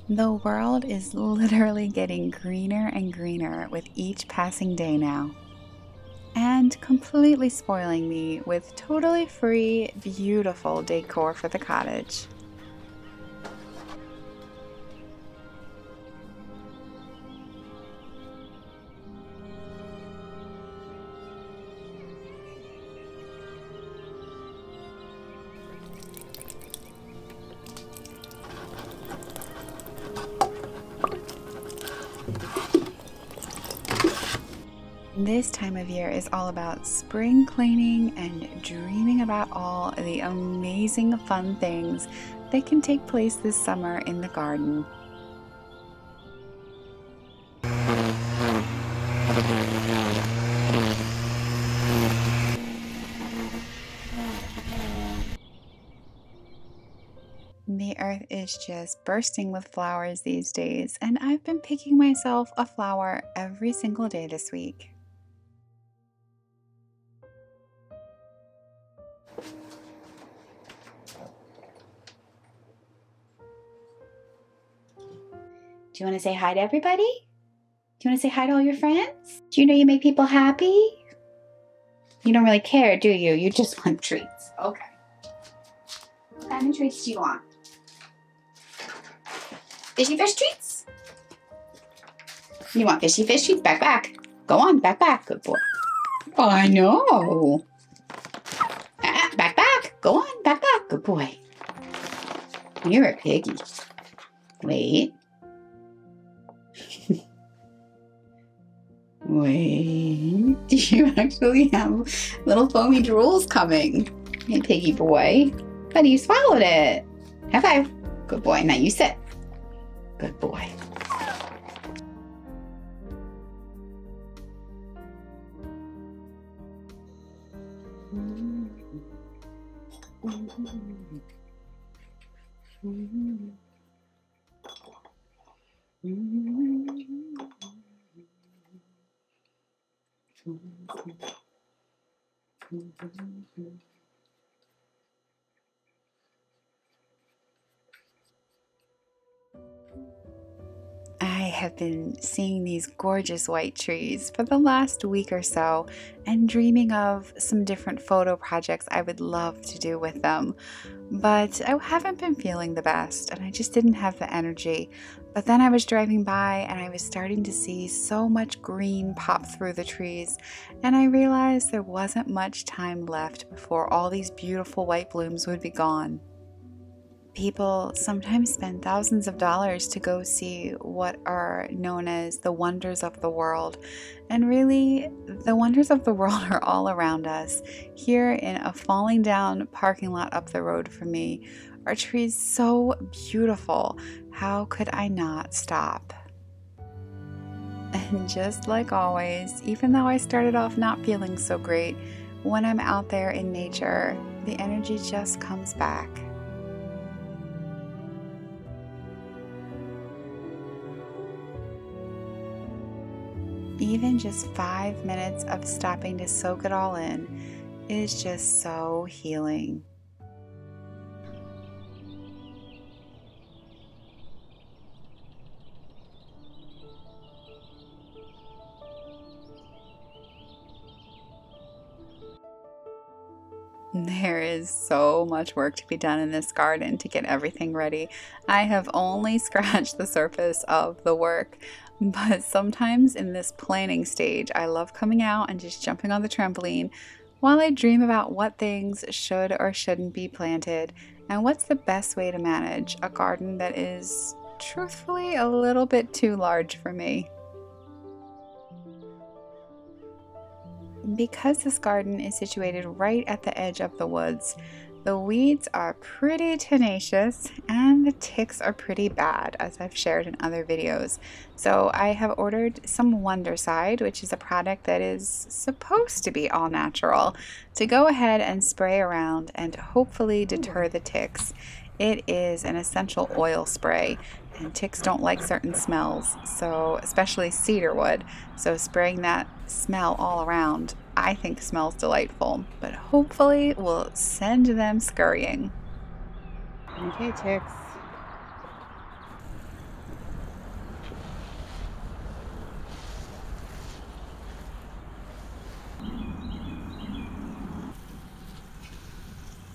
The world is literally getting greener and greener with each passing day now, and completely spoiling me with totally free, beautiful decor for the cottage. This time of year is all about spring cleaning and dreaming about all the amazing fun things that can take place this summer in the garden. The earth is just bursting with flowers these days, and I've been picking myself a flower every single day this week. Do you want to say hi to everybody? Do you want to say hi to all your friends? Do you know you make people happy? You don't really care, do you? You just want treats. Okay. What kind of treats do you want? Fishy fish treats? You want fishy fish treats? Back, back. Go on, back, back. Good boy. Oh, I know. Back, back. Go on, back, back. Good boy. You're a piggy. Wait. Wait. Do you actually have little foamy drools coming? Hey, piggy boy. Buddy, you swallowed it. High five. Good boy. Now you sit. Good boy. I have been seeing these gorgeous white trees for the last week or so and dreaming of some different photo projects I would love to do with them. But I haven't been feeling the best and I just didn't have the energy. But then I was driving by and I was starting to see so much green pop through the trees, and I realized there wasn't much time left before all these beautiful white blooms would be gone. People sometimes spend thousands of dollars to go see what are known as the wonders of the world. And really, the wonders of the world are all around us. Here in a falling down parking lot up the road from me are trees so beautiful. How could I not stop? And just like always, even though I started off not feeling so great, when I'm out there in nature, the energy just comes back. Even just 5 minutes of stopping to soak it all in is just so healing. There is so much work to be done in this garden to get everything ready. I have only scratched the surface of the work, but sometimes in this planning stage, I love coming out and just jumping on the trampoline while I dream about what things should or shouldn't be planted and what's the best way to manage a garden that is truthfully a little bit too large for me. Because this garden is situated right at the edge of the woods, the weeds are pretty tenacious and the ticks are pretty bad, as I've shared in other videos. So I have ordered some Wondercide, which is a product that is supposed to be all natural, to go ahead and spray around and hopefully deter the ticks. It is an essential oil spray, and ticks don't like certain smells, so especially cedar wood. So spraying that smell all around, I think smells delightful, but hopefully will send them scurrying. Okay, ticks.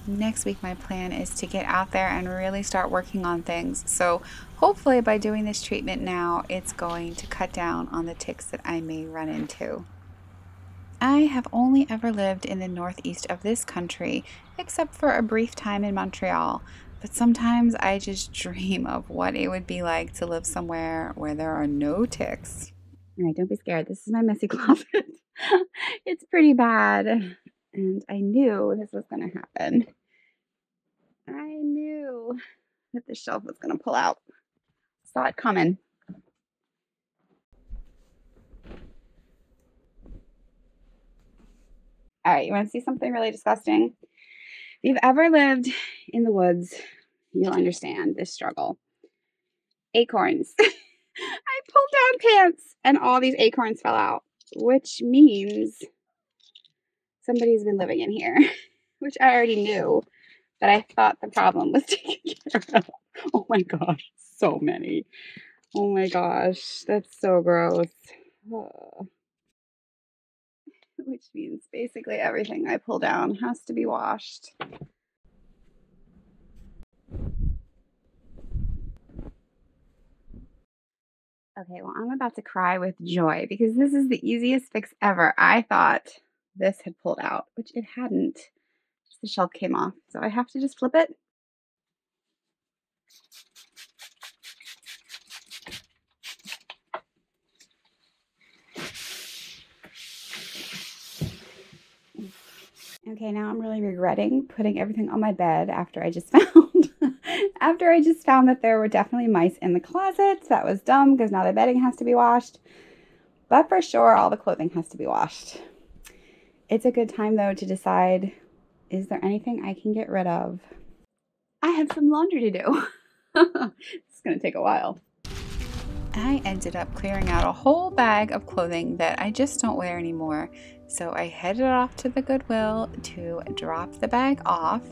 Next week, my plan is to get out there and really start working on things. So hopefully by doing this treatment now, it's going to cut down on the ticks that I may run into. I have only ever lived in the northeast of this country, except for a brief time in Montreal. But sometimes I just dream of what it would be like to live somewhere where there are no ticks. All right, don't be scared. This is my messy closet. It's pretty bad. And I knew this was going to happen. I knew that the shelf was going to pull out. Saw it coming. All right, you want to see something really disgusting? If you've ever lived in the woods, you'll understand this struggle. Acorns. I pulled down pants and all these acorns fell out, which means somebody's been living in here, which I already knew, but I thought the problem was taken care of. Oh my gosh, so many. Oh my gosh, that's so gross. Which means basically everything I pull down has to be washed. Okay, well, I'm about to cry with joy because this is the easiest fix ever. I thought this had pulled out, which it hadn't. Just the shelf came off. So I have to just flip it. Okay, now I'm really regretting putting everything on my bed after I just found that there were definitely mice in the closet. That was dumb because now the bedding has to be washed. But for sure, all the clothing has to be washed. It's a good time though to decide, is there anything I can get rid of? I have some laundry to do. It's going to take a while. I ended up clearing out a whole bag of clothing that I just don't wear anymore. So I headed off to the Goodwill to drop the bag off,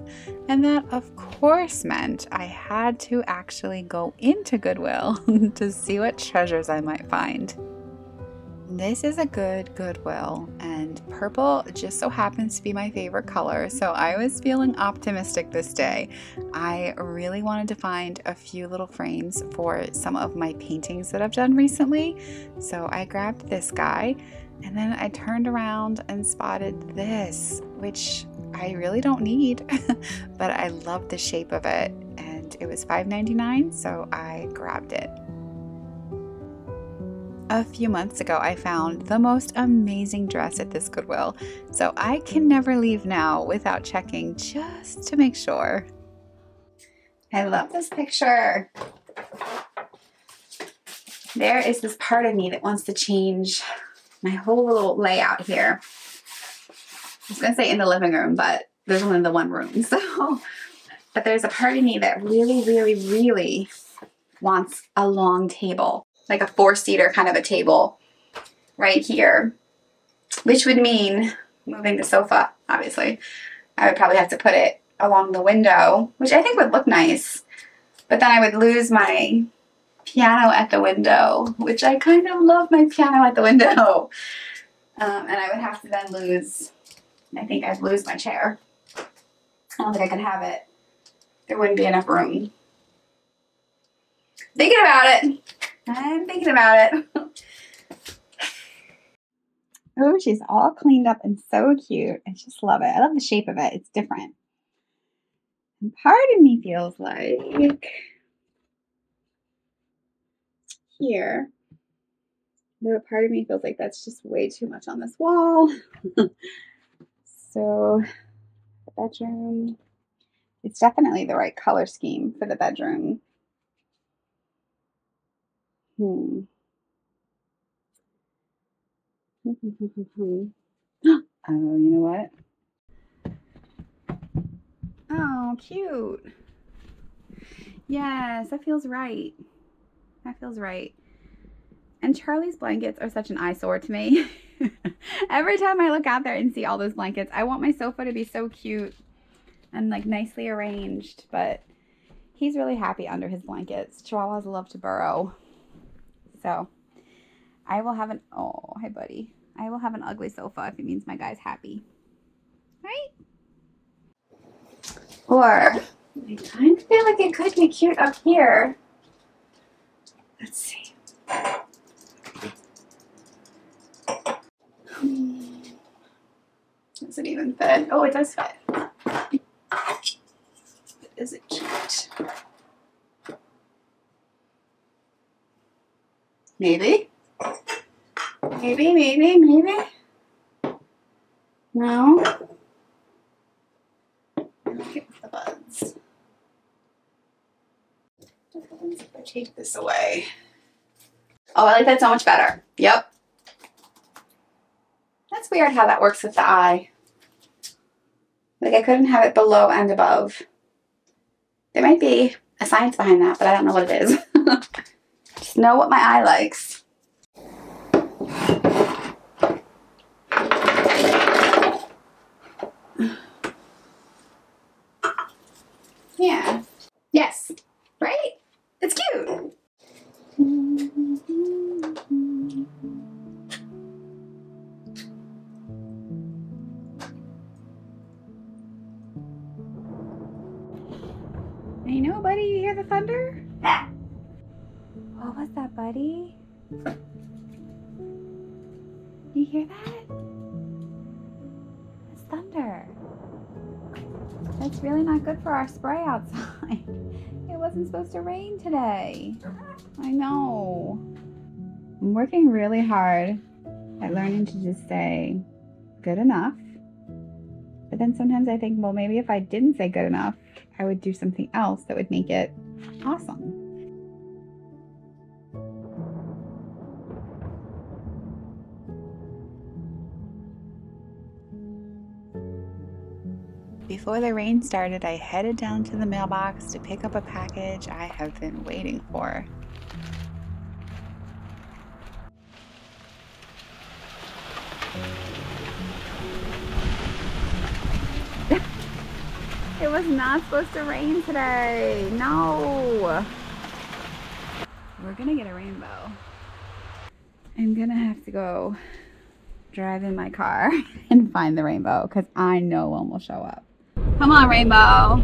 and that of course meant I had to actually go into Goodwill to see what treasures I might find. This is a good Goodwill, and purple just so happens to be my favorite color, so I was feeling optimistic this day. I really wanted to find a few little frames for some of my paintings that I've done recently, so I grabbed this guy, and then I turned around and spotted this, which I really don't need, but I love the shape of it, and it was $5.99, so I grabbed it. A few months ago, I found the most amazing dress at this Goodwill, so I can never leave now without checking just to make sure. I love this picture. There is this part of me that wants to change my whole little layout here. I was going to say in the living room, but there's only the one room. But there's a part of me that really, really, really wants a long table. Like a 4-seater kind of a table right here, which would mean moving the sofa, obviously. I would probably have to put it along the window, which I think would look nice, but then I would lose my piano at the window, which I kind of love my piano at the window. And I would have to then lose, I think I'd lose my chair. I don't think I could have it. There wouldn't be enough room. Thinking about it. I'm thinking about it. Oh, she's all cleaned up and so cute. I just love it. I love the shape of it. It's different. And part of me feels like here, though part of me feels like that's just way too much on this wall. So the bedroom, it's definitely the right color scheme for the bedroom. Oh, you know what? Oh, cute. Yes, that feels right. That feels right. And Charlie's blankets are such an eyesore to me. Every time I look out there and see all those blankets, I want my sofa to be so cute and like nicely arranged, but he's really happy under his blankets. Chihuahuas love to burrow. So I will have oh, hi buddy. I will have an ugly sofa if it means my guy's happy. Right? Or I kind of feel like it could be cute up here. Let's see. Does it even fit? Oh, it does fit. Is it cute? Maybe. Maybe. No. Look at the buds. What happens if I take this away? Oh, I like that so much better. Yep. That's weird how that works with the eye. Like I couldn't have it below and above. There might be a science behind that, but I don't know what it is. Just know what my eye likes. Yeah. Yes. Right? It's cute. I know, buddy. You hear the thunder? What was that, buddy? You hear that? It's thunder. That's really not good for our spray outside. It wasn't supposed to rain today. I know. I'm working really hard at learning to just say good enough. But then sometimes I think, well, maybe if I didn't say good enough, I would do something else that would make it awesome. Before the rain started, I headed down to the mailbox to pick up a package I have been waiting for. It was not supposed to rain today. No. We're gonna get a rainbow. I'm gonna have to go drive in my car and find the rainbow because I know one will show up. Come on, rainbow.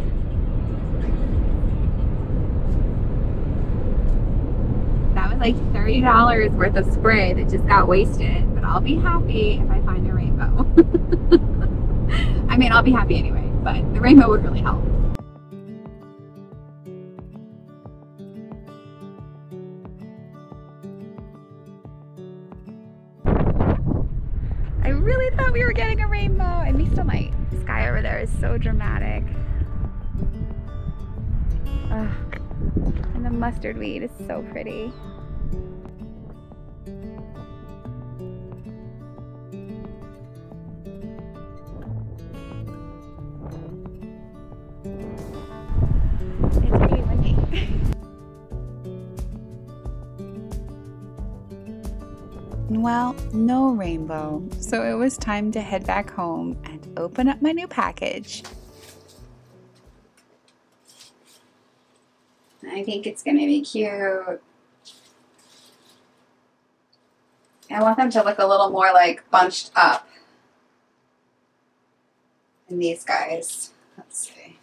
That was like $30 worth of spray that just got wasted, but I'll be happy if I find a rainbow. I mean, I'll be happy anyway, but the rainbow would really help. I really thought we were getting a rainbow, and we still might. The sky over there is so dramatic. And the mustard weed is so pretty. It's pretty windy. Well, no rainbow, so it was time to head back home and open up my new package. I think it's gonna be cute. I want them to look a little more like bunched up than these guys. Let's see.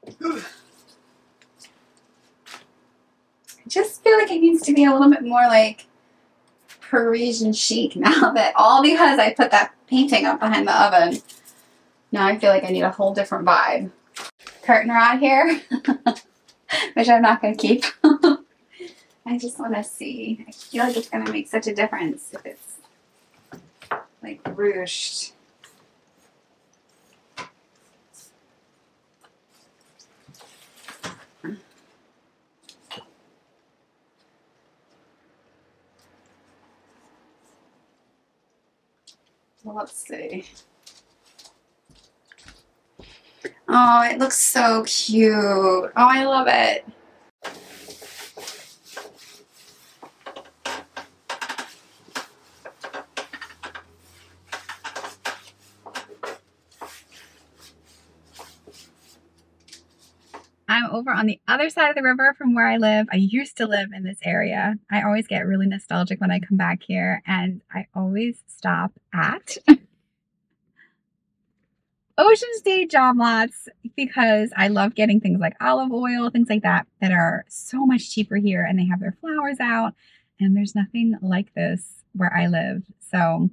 I just feel like it needs to be a little bit more like Parisian chic now that all because I put that painting up behind the oven. Now I feel like I need a whole different vibe. Curtain rod here, which I'm not going to keep. I just want to see. I feel like it's going to make such a difference if it's like ruched. Well, let's see. Oh, it looks so cute. Oh, I love it. I'm over on the other side of the river from where I live. I used to live in this area. I always get really nostalgic when I come back here, and I always stop at Ocean State job lots because I love getting things like olive oil, things like that are so much cheaper here, and they have their flowers out, and there's nothing like this where I live. So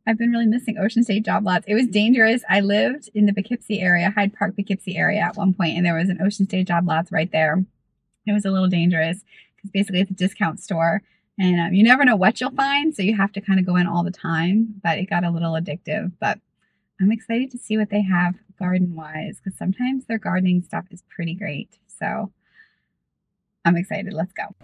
I've been really missing Ocean State job lots. It was dangerous. I lived in the Poughkeepsie area, Hyde Park, Poughkeepsie area at one point, and there was an Ocean State job lots right there. It was a little dangerous because basically it's a discount store, and you never know what you'll find, so you have to kind of go in all the time, but it got a little addictive. But I'm excited to see what they have garden-wise because sometimes their gardening stuff is pretty great. So I'm excited. Let's go.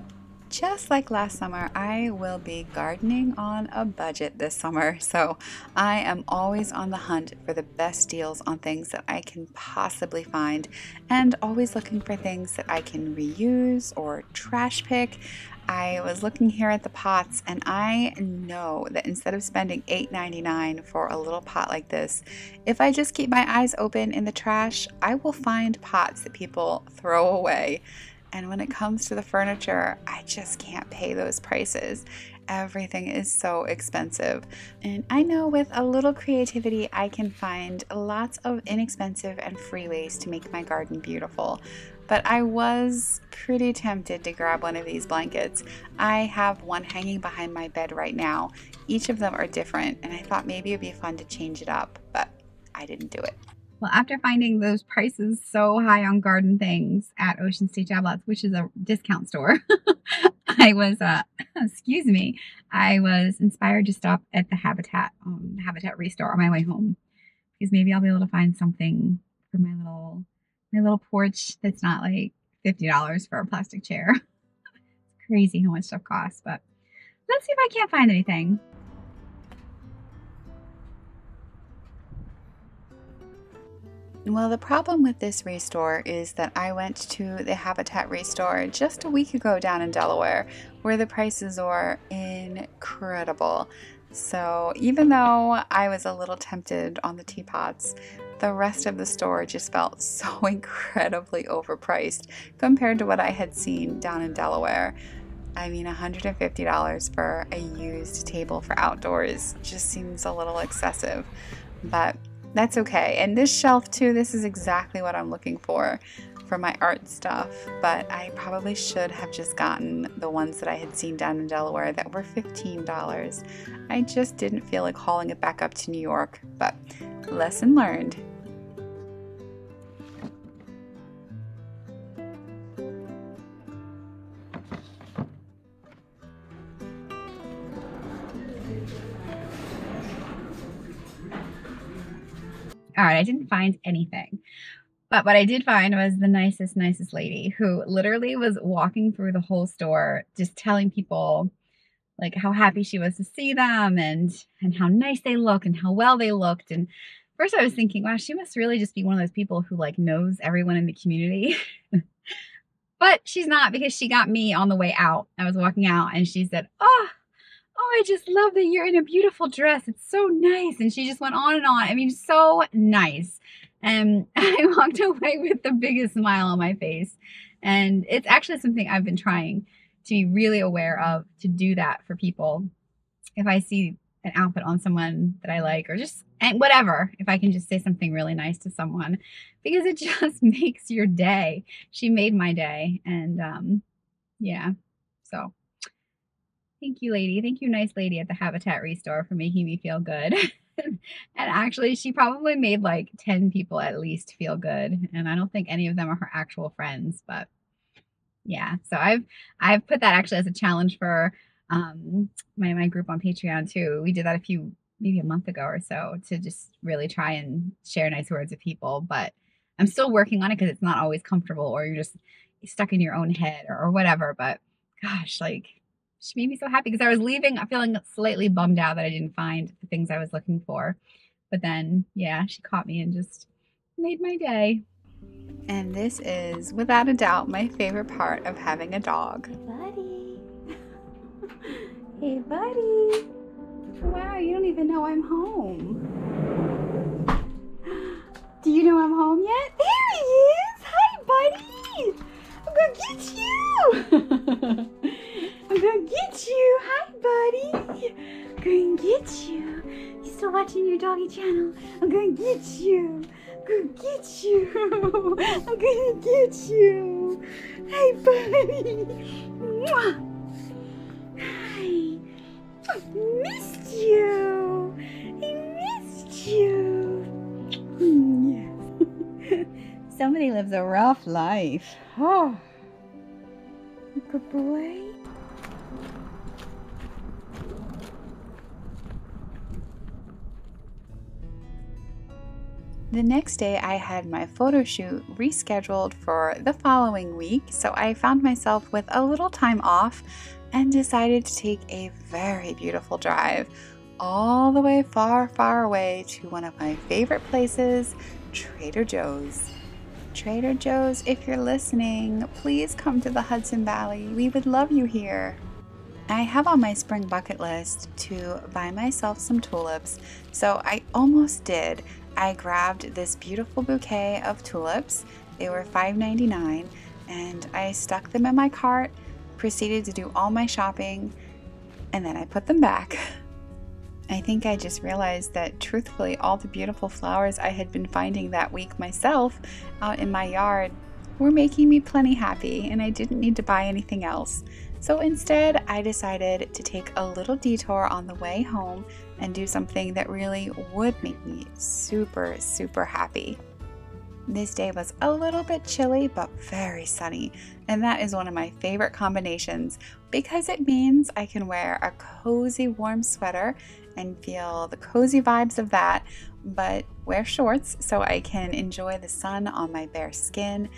Just like last summer, I will be gardening on a budget this summer, so I am always on the hunt for the best deals on things that I can possibly find, and always looking for things that I can reuse or trash pick. I was looking here at the pots, and I know that instead of spending $8.99 for a little pot like this, if I just keep my eyes open in the trash, I will find pots that people throw away. And when it comes to the furniture, I just can't pay those prices. Everything is so expensive. And I know with a little creativity, I can find lots of inexpensive and free ways to make my garden beautiful. But I was pretty tempted to grab one of these blankets. I have one hanging behind my bed right now. Each of them are different, and I thought maybe it'd be fun to change it up, but I didn't do it. Well, after finding those prices so high on garden things at Ocean State Job Lots, which is a discount store, I was, I was inspired to stop at the Habitat Restore on my way home, because maybe I'll be able to find something for my little porch that's not like $50 for a plastic chair. It's crazy how much stuff costs, but let's see if I can't find anything. Well, the problem with this restore is that I went to the Habitat Restore just a week ago down in Delaware, where the prices are incredible. So even though I was a little tempted on the teapots, the rest of the store just felt so incredibly overpriced compared to what I had seen down in Delaware. I mean, $150 for a used table for outdoors just seems a little excessive, but that's okay. And this shelf too, this is exactly what I'm looking for my art stuff, but I probably should have just gotten the ones that I had seen down in Delaware that were $15. I just didn't feel like hauling it back up to New York, but lesson learned. All right, I didn't find anything. But what I did find was the nicest lady who literally was walking through the whole store just telling people like how happy she was to see them and how nice they look and how well they looked. And first I was thinking, wow, she must really just be one of those people who like knows everyone in the community. But she's not, because she got me on the way out. I was walking out and she said, oh, I just love that you're in a beautiful dress. It's so nice. And she just went on and on. I mean, so nice. And I walked away with the biggest smile on my face. And it's actually something I've been trying to be really aware of, to do that for people. If I see an outfit on someone that I like, or just whatever, if I can just say something really nice to someone, because it just makes your day. She made my day. And yeah, so thank you, lady. Thank you, nice lady at the Habitat Restore, for making me feel good. And actually, she probably made like 10 people at least feel good. And I don't think any of them are her actual friends, but yeah. So I've put that actually as a challenge for my group on Patreon too. We did that maybe a month ago or so, to just really try and share nice words with people. But I'm still working on it because it's not always comfortable, or you're just stuck in your own head or whatever. But gosh, like, she made me so happy, because I was leaving feeling slightly bummed out that I didn't find the things I was looking for. But then, yeah, she caught me and just made my day. And this is, without a doubt, my favorite part of having a dog. Hey, buddy. Hey, buddy. Wow, you don't even know I'm home. Do you know I'm home yet? There he is. Hi, buddy. I'm gonna get you. I'm gonna get you. Hi, buddy. I'm gonna get you. You still watching your dog doggy channel. I'm gonna get you. I'm gonna get you. I'm gonna get you. Hey, buddy. Mwah. Hi. Missed you. I missed you. Yes. Somebody lives a rough life. Oh. Good boy. The next day, I had my photo shoot rescheduled for the following week, so I found myself with a little time off and decided to take a very beautiful drive all the way far, far away to one of my favorite places, Trader Joe's. Trader Joe's, if you're listening, please come to the Hudson Valley. We would love you here. I have on my spring bucket list to buy myself some tulips, so I almost did. I grabbed this beautiful bouquet of tulips. They were $5.99, and I stuck them in my cart, proceeded to do all my shopping, and then I put them back. I think I just realized that truthfully all the beautiful flowers I had been finding that week myself out in my yard were making me plenty happy, and I didn't need to buy anything else. So instead, I decided to take a little detour on the way home and do something that really would make me super, super happy. This day was a little bit chilly, but very sunny, and that is one of my favorite combinations because it means I can wear a cozy warm sweater and feel the cozy vibes of that, but wear shorts so I can enjoy the sun on my bare skin.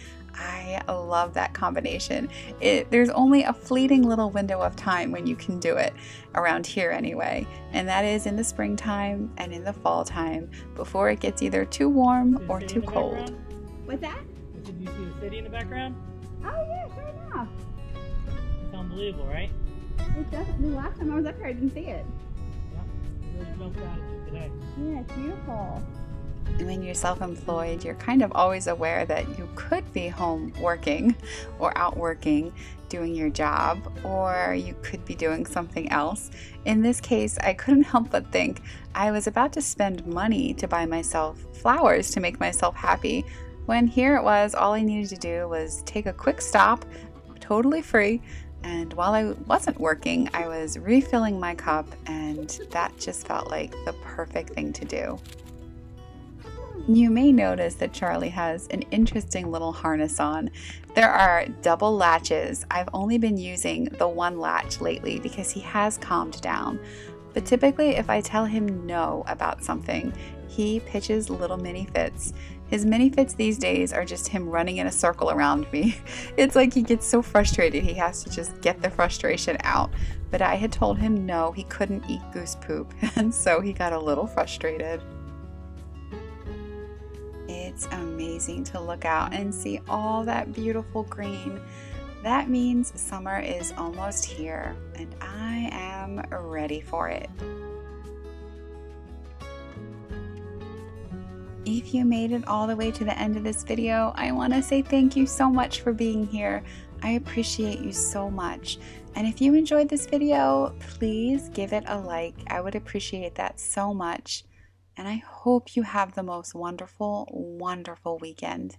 I love that combination. There's only a fleeting little window of time when you can do it, around here anyway, and that is in the springtime and in the fall time before it gets either too warm or too cold. What's that? Did you see the city in the background? Oh yeah, sure enough. It's unbelievable, right? It doesn't. The last time I was up here, I didn't see it. Yeah, it really jumped out at you today. Yeah, it's beautiful. And when you're self-employed, you're kind of always aware that you could be home working or out working, doing your job, or you could be doing something else. In this case, I couldn't help but think I was about to spend money to buy myself flowers to make myself happy, when here it was, all I needed to do was take a quick stop, totally free, and while I wasn't working, I was refilling my cup, and that just felt like the perfect thing to do. You may notice that Charlie has an interesting little harness on. There are double latches. I've only been using the one latch lately because he has calmed down. But typically if I tell him no about something, he pitches little mini fits. His mini fits these days are just him running in a circle around me. It's like he gets so frustrated he has to just get the frustration out. But I had told him no, he couldn't eat goose poop, and so he got a little frustrated. It's amazing to look out and see all that beautiful green. That means summer is almost here, and I am ready for it. If you made it all the way to the end of this video, I want to say thank you so much for being here. I appreciate you so much. And if you enjoyed this video, please give it a like. I would appreciate that so much. And I hope you have the most wonderful, wonderful weekend.